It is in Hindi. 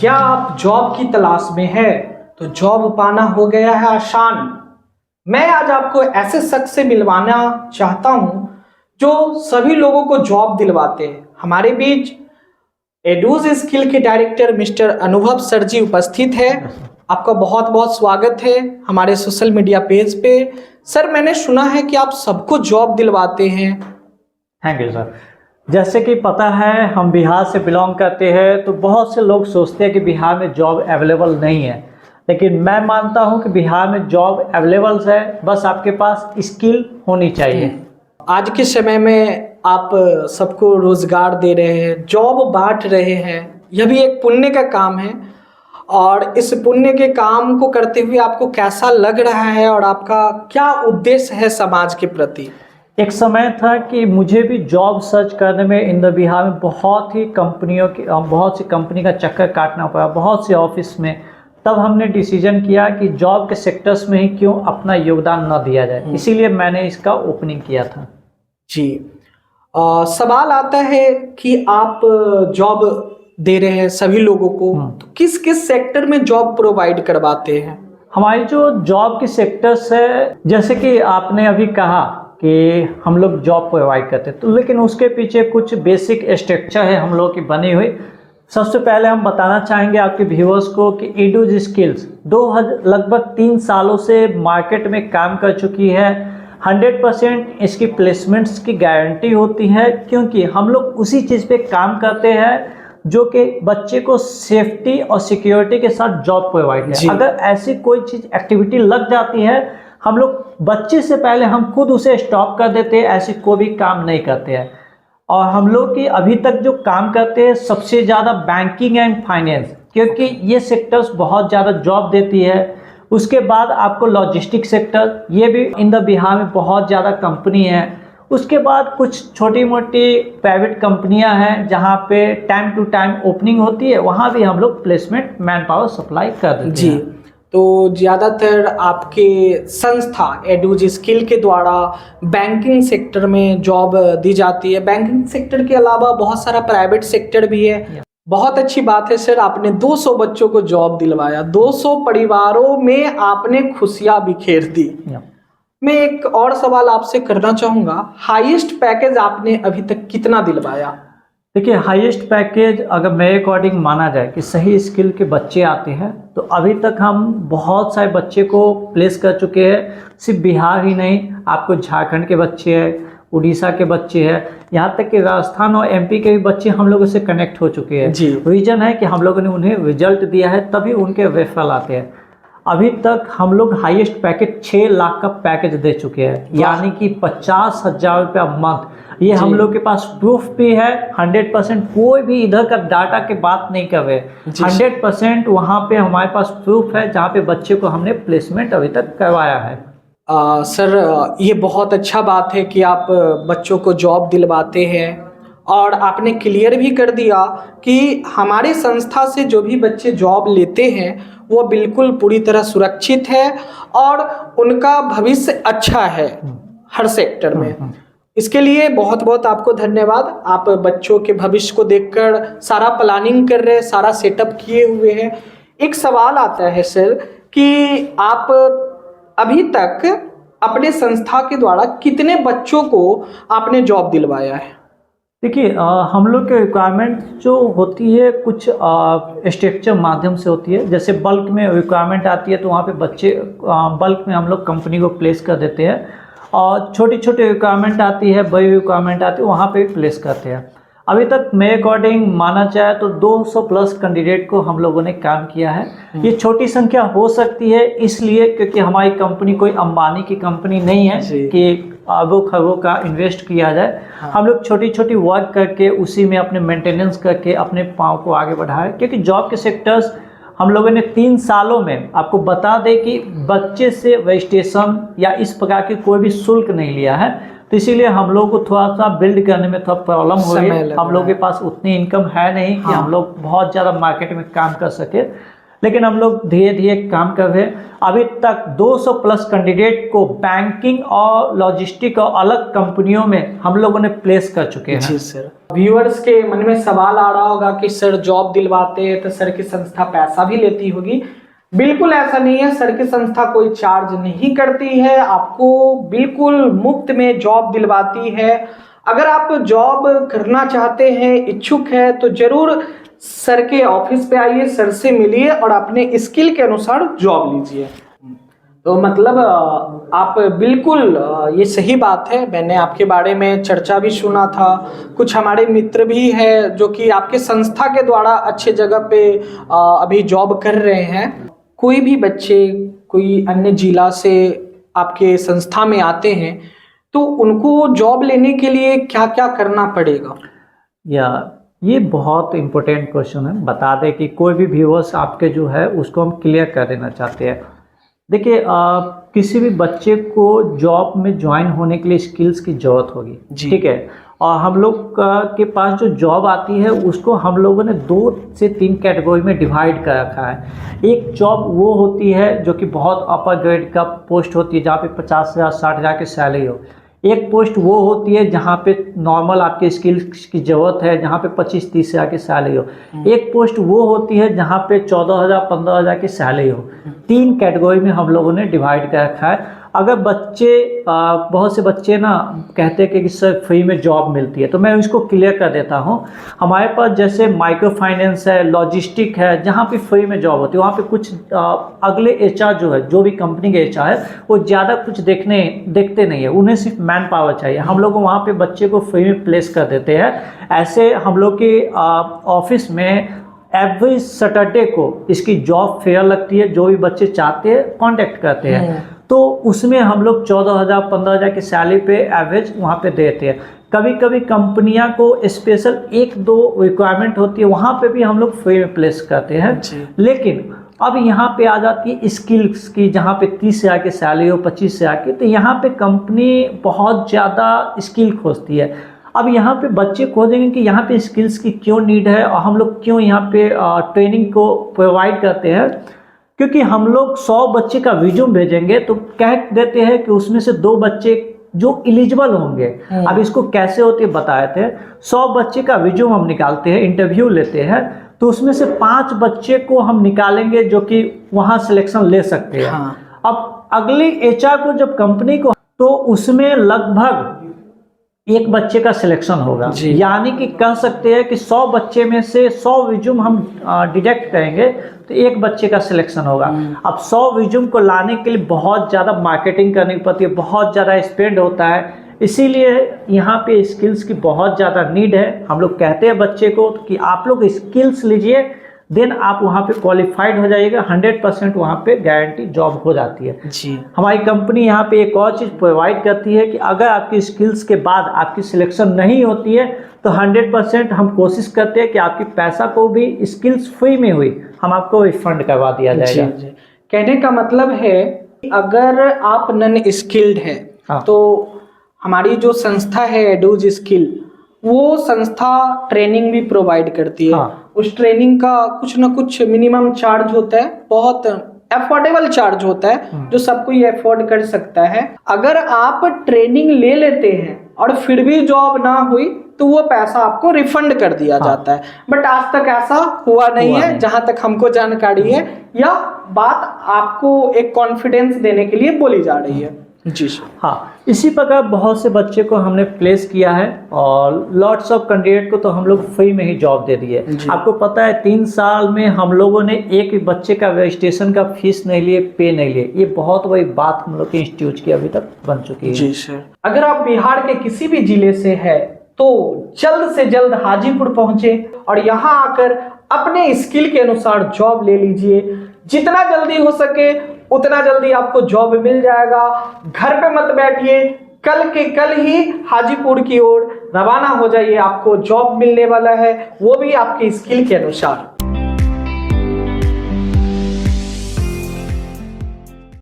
क्या आप जॉब की तलाश में है तो जॉब पाना हो गया है आसान। मैं आज आपको ऐसे शख्स से मिलवाना चाहता हूं जो सभी लोगों को जॉब दिलवाते हैं। हमारे बीच एडूज स्किल के डायरेक्टर मिस्टर अनुभव सर जी उपस्थित है। आपका बहुत बहुत स्वागत है हमारे सोशल मीडिया पेज पे। सर, मैंने सुना है कि आप सबको जॉब दिलवाते हैं। Thank you sir. जैसे कि पता है हम बिहार से बिलोंग करते हैं, तो बहुत से लोग सोचते हैं कि बिहार में जॉब अवेलेबल नहीं है, लेकिन मैं मानता हूं कि बिहार में जॉब अवेलेबल है, बस आपके पास स्किल होनी चाहिए। आज के समय में आप सबको रोजगार दे रहे हैं, जॉब बांट रहे हैं, यह भी एक पुण्य का काम है। और इस पुण्य के काम को करते हुए आपको कैसा लग रहा है और आपका क्या उद्देश्य है समाज के प्रति? एक समय था कि मुझे भी जॉब सर्च करने में इन द बिहार में बहुत सी कंपनी का चक्कर काटना पड़ा, बहुत से ऑफिस में। तब हमने डिसीजन किया कि जॉब के सेक्टर्स में ही क्यों अपना योगदान न दिया जाए, इसीलिए मैंने इसका ओपनिंग किया था। जी, सवाल आता है कि आप जॉब दे रहे हैं सभी लोगों को, तो किस किस सेक्टर में जॉब प्रोवाइड करवाते हैं? हमारी जो जॉब की सेक्टर्स है, जैसे कि आपने अभी कहा कि हम लोग जॉब प्रोवाइड करते हैं, तो लेकिन उसके पीछे कुछ बेसिक स्ट्रक्चर है हम लोग की बनी हुई। सबसे पहले हम बताना चाहेंगे आपके व्यूअर्स को कि एडूज स्किल्स लगभग 3 सालों से मार्केट में काम कर चुकी है। 100% इसकी प्लेसमेंट्स की गारंटी होती है, क्योंकि हम लोग उसी चीज़ पे काम करते हैं जो कि बच्चे को सेफ्टी और सिक्योरिटी के साथ जॉब प्रोवाइड है। अगर ऐसी कोई चीज़ एक्टिविटी लग जाती है, हम लोग बच्चे से पहले हम खुद उसे स्टॉप कर देते हैं, ऐसी कोई भी काम नहीं करते हैं। और हम लोग की अभी तक जो काम करते हैं सबसे ज़्यादा बैंकिंग एंड फाइनेंस, क्योंकि ये सेक्टर्स बहुत ज़्यादा जॉब देती है। उसके बाद आपको लॉजिस्टिक सेक्टर, ये भी इन द बिहार में बहुत ज़्यादा कंपनी है। उसके बाद कुछ छोटी मोटी प्राइवेट कंपनियां हैं जहां पे टाइम टू टाइम ओपनिंग होती है, वहां भी हम लोग प्लेसमेंट मैन पावर सप्लाई कर देते हैं। जी, तो ज़्यादातर आपके संस्था एडूज स्किल के द्वारा बैंकिंग सेक्टर में जॉब दी जाती है। बैंकिंग सेक्टर के अलावा बहुत सारा प्राइवेट सेक्टर भी है। बहुत अच्छी बात है सर, आपने 200 बच्चों को जॉब दिलवाया, 200 परिवारों में आपने खुशियां बिखेर दी। मैं एक और सवाल आपसे करना चाहूँगा, हाईएस्ट पैकेज आपने अभी तक कितना दिलवाया? देखिए, हाईएस्ट पैकेज अगर मेरे अकॉर्डिंग माना जाए कि सही स्किल के बच्चे आते हैं, तो अभी तक हम बहुत सारे बच्चे को प्लेस कर चुके हैं। सिर्फ बिहार ही नहीं, आपको झारखंड के बच्चे हैं, उड़ीसा के बच्चे हैं, यहाँ तक कि राजस्थान और एमपी के भी बच्चे हम लोगों से कनेक्ट हो चुके हैं। रीजन है कि हम लोगों ने उन्हें रिजल्ट दिया है, तभी उनके रेफरल आते हैं। अभी तक हम लोग हाईएस्ट पैकेज 6 लाख का पैकेज दे चुके हैं, यानी कि 50,000 रुपया मंथ। ये हम लोग के पास प्रूफ भी है। 100% कोई भी इधर का डाटा की बात नहीं कर रहे, 100% वहाँ पे हमारे पास प्रूफ है जहाँ पे बच्चे को हमने प्लेसमेंट अभी तक करवाया है। सर, ये बहुत अच्छा बात है कि आप बच्चों को जॉब दिलवाते हैं, और आपने क्लियर भी कर दिया कि हमारी संस्था से जो भी बच्चे जॉब लेते हैं वो बिल्कुल पूरी तरह सुरक्षित है और उनका भविष्य अच्छा है हर सेक्टर में। इसके लिए बहुत बहुत आपको धन्यवाद। आप बच्चों के भविष्य को देखकर सारा प्लानिंग कर रहे हैं, सारा सेटअप किए हुए हैं। एक सवाल आता है सर कि आप अभी तक अपने संस्था के द्वारा कितने बच्चों को आपने जॉब दिलवाया है? देखिए, हम लोग के रिक्वायरमेंट जो होती है कुछ स्ट्रक्चर माध्यम से होती है। जैसे बल्क में रिक्वायरमेंट आती है तो वहाँ पे बच्चे बल्क में हम लोग कंपनी को प्लेस कर देते हैं, और छोटी छोटी रिक्वायरमेंट आती है, बड़ी रिक्वायरमेंट आती है, वहाँ पे प्लेस करते हैं। अभी तक मेरे अकॉर्डिंग माना जाए तो 200 प्लस कैंडिडेट को हम लोगों ने काम किया है। ये छोटी संख्या हो सकती है इसलिए क्योंकि हमारी कंपनी कोई अंबानी की कंपनी नहीं है कि अरबों खरबों का इन्वेस्ट किया जाए। हम लोग छोटी छोटी वर्क करके उसी में अपने मेंटेनेंस करके अपने पाँव को आगे बढ़ाए, क्योंकि जॉब के सेक्टर्स हम लोगों ने 3 सालों में, आपको बता दें कि बच्चे से रजिस्ट्रेशन या इस प्रकार की कोई भी शुल्क नहीं लिया है, तो इसीलिए हम लोग को थोड़ा सा बिल्ड करने में थोड़ा प्रॉब्लम हो रही है। हम लोग के पास उतनी इनकम है नहीं कि हम लोग बहुत ज़्यादा मार्केट में काम कर सके, लेकिन हम लोग धीरे धीरे काम कर रहे हैं। अभी तक 200 प्लस कैंडिडेट को बैंकिंग और लॉजिस्टिक और अलग कंपनियों में हम लोगों ने प्लेस कर चुके हैं। जी सर। व्यूअर्स के मन में सवाल आ रहा होगा कि सर जॉब दिलवाते हैं तो सर की संस्था पैसा भी लेती होगी। बिल्कुल ऐसा नहीं है, सर की संस्था कोई चार्ज नहीं करती है, आपको बिल्कुल मुफ्त में जॉब दिलवाती है। अगर आप जॉब करना चाहते हैं, इच्छुक है, तो जरूर सर के ऑफिस पे आइए, सर से मिलिए और अपने स्किल के अनुसार जॉब लीजिए। तो मतलब आप बिल्कुल, ये सही बात है। मैंने आपके बारे में चर्चा भी सुना था, कुछ हमारे मित्र भी हैं जो कि आपके संस्था के द्वारा अच्छे जगह पे अभी जॉब कर रहे हैं। कोई भी बच्चे कोई अन्य जिला से आपके संस्था में आते हैं तो उनको जॉब लेने के लिए क्या क्या करना पड़ेगा? ये बहुत इम्पोर्टेंट क्वेश्चन है। बता दें कि कोई भी व्यूअर्स आपके जो है उसको हम क्लियर कर देना चाहते हैं। देखिए, किसी भी बच्चे को जॉब में ज्वाइन होने के लिए स्किल्स की ज़रूरत होगी, ठीक है। और हम लोग के पास जो जॉब आती है उसको हम लोगों ने 2 से 3 कैटेगरी में डिवाइड कर रखा है। एक जॉब वो होती है जो कि बहुत अपर ग्रेड का पोस्ट होती है, जहाँ पे 50,000 60,000 की सैलरी हो। एक पोस्ट वो होती है जहाँ पे नॉर्मल आपके स्किल्स की ज़रूरत है, जहाँ पे 25-30 हज़ार की सैलरी हो। एक पोस्ट वो होती है जहाँ पे 14,000 15,000 की सैलरी हो। 3 कैटेगरी में हम लोगों ने डिवाइड कर रखा है। अगर बच्चे बहुत से बच्चे ना कहते हैं कि सर फ्री में जॉब मिलती है, तो मैं इसको क्लियर कर देता हूँ। हमारे पास जैसे माइक्रो फाइनेंस है, लॉजिस्टिक है, जहाँ पे फ्री में जॉब होती है, वहाँ पे कुछ अगले एचआर जो है, जो भी कंपनी के एचआर है, वो ज़्यादा कुछ देखते नहीं है, उन्हें सिर्फ मैन पावर चाहिए। हम लोग वहाँ पे बच्चे को फ्री में प्लेस कर देते हैं। ऐसे हम लोग के ऑफिस में एवरी सैटरडे को इसकी जॉब फेयर लगती है। जो भी बच्चे चाहते हैं कॉन्टेक्ट करते हैं, तो उसमें हम लोग 14,000 15,000 की सैलरी पे एवरेज वहाँ पे देते हैं। कभी कभी कंपनियां को स्पेशल 1-2 रिक्वायरमेंट होती है, वहाँ पे भी हम लोग फ्री में प्लेस करते हैं। लेकिन अब यहाँ पे आ जाती है स्किल्स की, जहाँ पे 30,000 की सैलरी हो, 25,000 की, तो यहाँ पे कंपनी बहुत ज़्यादा स्किल खोजती है। अब यहाँ पे बच्चे खोजेंगे कि यहाँ पे स्किल्स की क्यों नीड है और हम लोग क्यों यहाँ पे ट्रेनिंग को प्रोवाइड करते हैं। क्योंकि हम लोग 100 बच्चे का रिज्यूम भेजेंगे तो कह देते हैं कि उसमें से 2 बच्चे जो एलिजिबल होंगे। अब इसको कैसे होते बताए थे। 100 बच्चे का रिज्यूम हम निकालते हैं, इंटरव्यू लेते हैं, तो उसमें से 5 बच्चे को हम निकालेंगे जो कि वहाँ सिलेक्शन ले सकते हैं। अब अगली एचआर को जब कंपनी को, तो उसमें लगभग 1 बच्चे का सिलेक्शन होगा। यानी कि कह सकते हैं कि 100 बच्चे में से 100 रिज्यूम हम डिटेक्ट करेंगे तो 1 बच्चे का सिलेक्शन होगा। अब 100 रिज्यूम को लाने के लिए बहुत ज़्यादा मार्केटिंग करनी पड़ती है, बहुत ज़्यादा स्पेंड होता है। इसीलिए यहाँ पे स्किल्स की बहुत ज़्यादा नीड है। हम लोग कहते हैं बच्चे को कि आप लोग स्किल्स लीजिए, देन आप वहाँ पे क्वालिफाइड हो जाइएगा, 100% वहाँ पे गारंटी जॉब हो जाती है। हमारी कंपनी यहाँ पे एक और चीज़ प्रोवाइड करती है कि अगर आपकी स्किल्स के बाद आपकी सिलेक्शन नहीं होती है तो 100% हम कोशिश करते हैं कि आपकी पैसा को भी स्किल्स फ्री में हुई हम आपको रिफंड करवा दिया जाएगा। कहने का मतलब है अगर आप नॉन स्किल्ड है तो हमारी जो संस्था है एडूज स्किल, वो संस्था ट्रेनिंग भी प्रोवाइड करती है। उस ट्रेनिंग का कुछ ना कुछ मिनिमम चार्ज होता है, बहुत अफोर्डेबल चार्ज होता है जो सब कोई अफोर्ड कर सकता है। अगर आप ट्रेनिंग ले लेते हैं और फिर भी जॉब ना हुई तो वो पैसा आपको रिफंड कर दिया जाता है। बट आज तक ऐसा हुआ नहीं है, जहां तक हमको जानकारी है, या बात आपको एक कॉन्फिडेंस देने के लिए बोली जा रही है। जी सर। हाँ, इसी प्रकार बहुत से बच्चे को हमने प्लेस किया है और लॉट्स ऑफ कैंडिडेट को तो हम लोग फ्री में ही जॉब दे दी है। आपको पता है 3 साल में हम लोगों ने एक बच्चे का रजिस्ट्रेशन का फीस नहीं लिए, पे नहीं लिए। ये बहुत बड़ी बात हम लोग के इंस्टीट्यूट की अभी तक बन चुकी है। जी सर। अगर आप बिहार के किसी भी जिले से है तो जल्द से जल्द हाजीपुर पहुंचे और यहाँ आकर अपने स्किल के अनुसार जॉब ले लीजिए। जितना जल्दी हो सके उतना जल्दी आपको जॉब मिल जाएगा। घर पे मत बैठिए, कल के कल ही हाजीपुर की ओर रवाना हो जाइए, आपको जॉब मिलने वाला है, वो भी आपकी स्किल के अनुसार।